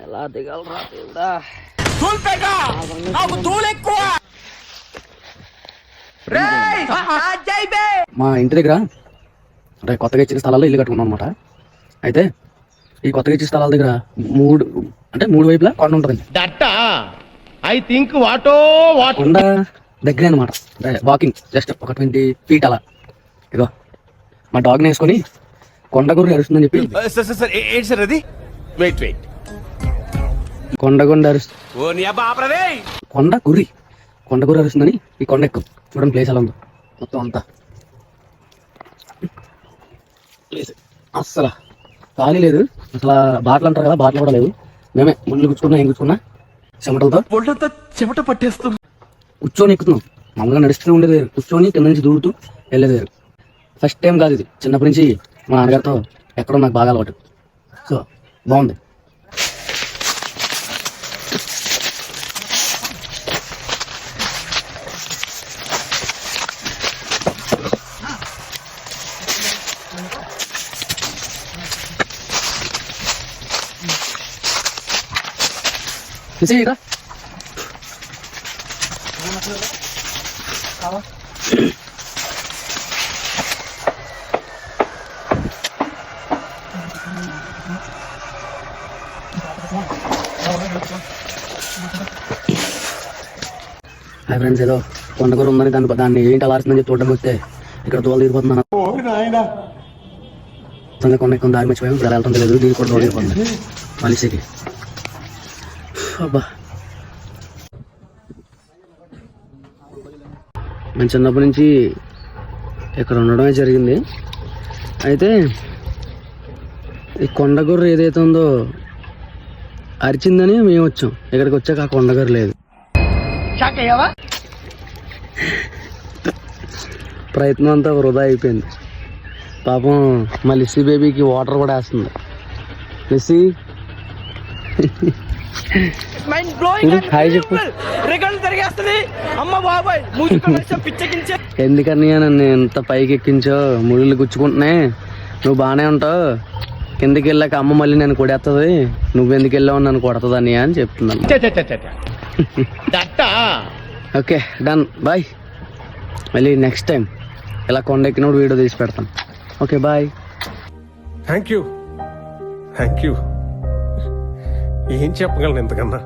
ఎలా దిగలరా దేవుడా. మా ఇంటి దగ్గర కొత్తగా ఇచ్చిన స్థలాల్లో ఇల్లు కట్టుకున్నాం అనమాట. అయితే ఈ కొత్తగా ఇచ్చిన స్థలాల దగ్గర మూడు వైపులా కొండ ఉంటుంది. కొండ దగ్గరే అనమాట, వాకింగ్ జస్ట్ ఒక 20 feet అలా. ఇదో మా డాగ్ని వేసుకొని కొండ గుర్రి అరుస్తుందని చెప్పి కొండ గుర్రి అరుస్తుందని ఈ కొండ ఎక్కువ చూడండి. ప్లేస్ ఎలా ఉందో మొత్తం అంతా ప్లేస్ అస్సలు ఖాళీ లేదు. అసలు బాటలు అంటారు కదా, బాటలు కూడా లేవు. మేమే ముళ్ళు గుచ్చుకున్నా ఏం గుచ్చుకున్నా చెమట పట్టేస్తుంది. కూర్చొని ఎక్కుతున్నాం. మామూలుగా నడుస్తూ ఉండేది, కూర్చొని కింద నుంచి దూడుతూ వెళ్ళేది. ఫస్ట్ టైం కాదు ఇది, చిన్నప్పటి నుంచి మా నాన్నగారితో ఎక్కడో నాకు బాగా అలవాటు. సో బాగుంది. హాయ్ ఫ్రెండ్స్, ఏదో కొండకూర ఉందని దాన్ని ఏంటి అలా అరుస్తుందని చెప్పి చూడడానికి వస్తే ఇక్కడ తోలు తీరిపోతున్నాను. కొండ ఎక్కువ దారి మర్చిపోయాము. ఇప్పుడు ఎలా వెళ్తుందో లేదు. దీనికి కూడా తోలు తీరిపోతుంది మనిషికి. అబ్బా, నేను చిన్నప్పటి నుంచి ఇక్కడ ఉండడమే జరిగింది. అయితే ఈ కొండగొర్రె ఏదైతే ఉందో అరిచిందని మేము వచ్చాం. ఇక్కడికి వచ్చాక ఆ కొండగొర్రె లేదు. ప్రయత్నం అంతా వృధా అయిపోయింది. పాపం మా లిస్సీ బేబీకి వాటర్ కూడా వేస్తుంది. లిస్సీ హాయ్ చెప్పు. ఎందుకని నన్ను ఎంత పైకి ఎక్కించో, ముళ్ళు గుచ్చుకుంటున్నాయి. నువ్వు బాగానే ఉంటావు, కిందకి వెళ్ళాక అమ్మ మళ్ళీ నన్ను కొడేస్తుంది, నువ్వెందుకు వెళ్ళావు నన్ను కొడుతుందని అని చెప్తున్నాను. Okay done, bye. మళ్ళీ నెక్స్ట్ టైం ఇలా కొండ ఎక్కినప్పుడు వీడియో తీసి పెడతాను. Okay bye. Thank you. ఏం చెప్పగలను ఇంతకన్నా.